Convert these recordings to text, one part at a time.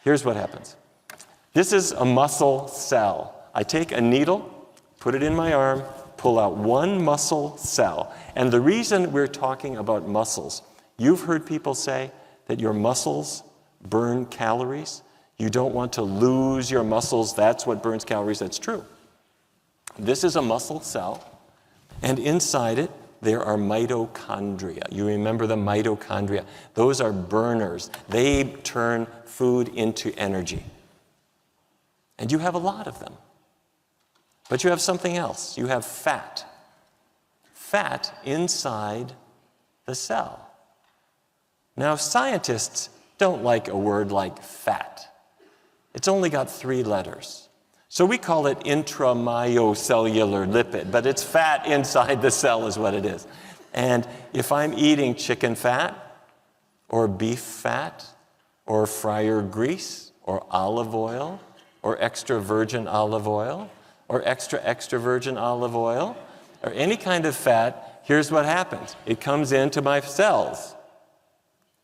Here's what happens. This is a muscle cell. I take a needle, put it in my arm, pull out one muscle cell. And the reason we're talking about muscles, you've heard people say that your muscles burn calories. You don't want to lose your muscles. That's what burns calories. That's true. This is a muscle cell, and inside it, there are mitochondria. You remember the mitochondria. Those are burners. They turn food into energy. And you have a lot of them. But you have something else. You have fat. Fat inside the cell. Now, scientists don't like a word like fat. It's only got 3 letters. So we call it intramyocellular lipid, but it's fat inside the cell is what it is. And if I'm eating chicken fat, or beef fat, or fryer grease, or olive oil, or extra virgin olive oil, or extra virgin olive oil, or any kind of fat, here's what happens. It comes into my cells.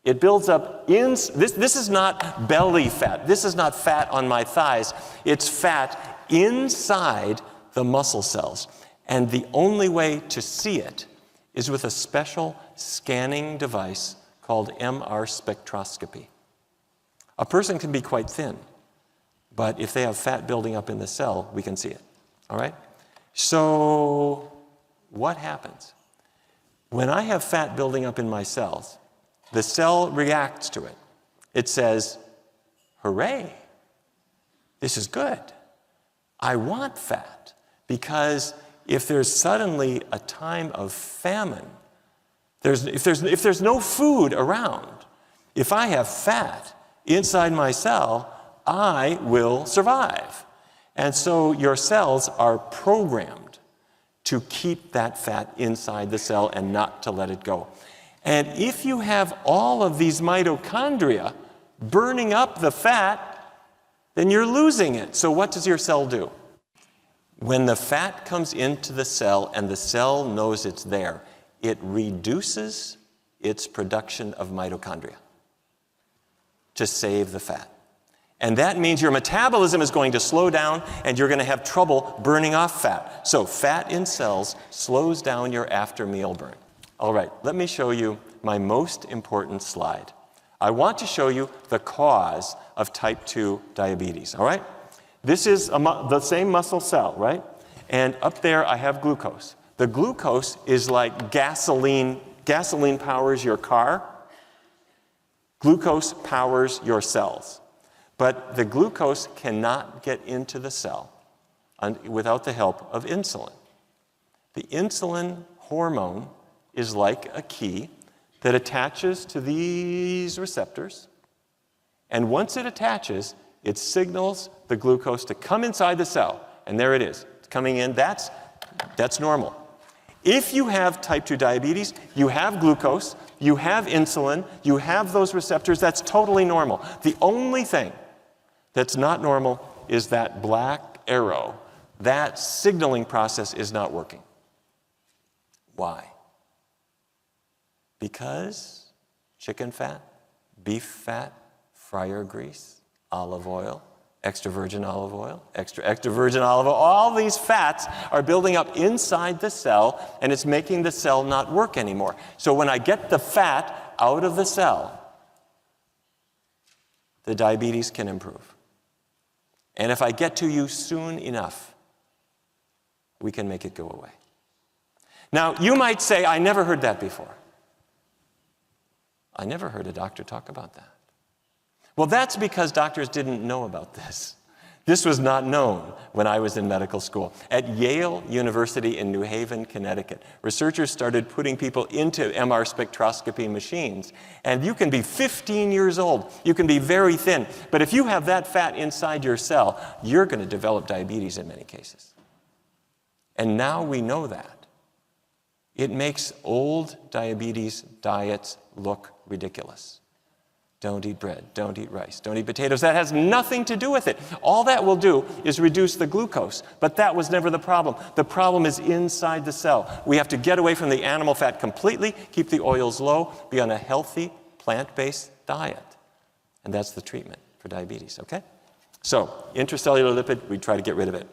It builds up this is not belly fat. This is not fat on my thighs. It's fat inside the muscle cells. And the only way to see it is with a special scanning device called MR spectroscopy. A person can be quite thin, but if they have fat building up in the cell, we can see it. All right? So what happens? When I have fat building up in my cells, the cell reacts to it. It says, hooray, this is good. I want fat, because if there's suddenly a time of famine, if there's no food around, if I have fat inside my cell, I will survive. And so your cells are programmed to keep that fat inside the cell and not to let it go. And if you have all of these mitochondria burning up the fat, then you're losing it. So what does your cell do? When the fat comes into the cell and the cell knows it's there, it reduces its production of mitochondria to save the fat. And that means your metabolism is going to slow down and you're going to have trouble burning off fat. So fat in cells slows down your after-meal burn. All right, let me show you my most important slide. I want to show you the cause of type 2 diabetes, all right? This is the same muscle cell, right? And up there I have glucose. The glucose is like gasoline. Gasoline powers your car. Glucose powers your cells. But the glucose cannot get into the cell without the help of insulin. The insulin hormone is like a key that attaches to these receptors. And once it attaches, it signals the glucose to come inside the cell. And there it is. It's coming in. That's normal. If you have type 2 diabetes, you have glucose, you have insulin, you have those receptors. That's totally normal. The only thing that's not normal is that black arrow. That signaling process is not working. Why? Because chicken fat, beef fat, fryer grease, olive oil, extra virgin olive oil, extra virgin olive oil, all these fats are building up inside the cell, and it's making the cell not work anymore. So when I get the fat out of the cell, the diabetes can improve. And if I get to you soon enough, we can make it go away. Now, you might say, I never heard that before. I never heard a doctor talk about that. Well, that's because doctors didn't know about this. This was not known when I was in medical school. At Yale University in New Haven, Connecticut, researchers started putting people into MR spectroscopy machines. And you can be 15 years old. You can be very thin. But if you have that fat inside your cell, you're going to develop diabetes in many cases. And now we know that. It makes old diabetes diets look ridiculous. Don't eat bread, don't eat rice, don't eat potatoes. That has nothing to do with it. All that will do is reduce the glucose, but that was never the problem. The problem is inside the cell. We have to get away from the animal fat completely, keep the oils low, be on a healthy, plant-based diet. And that's the treatment for diabetes, okay? So intracellular lipid, we try to get rid of it.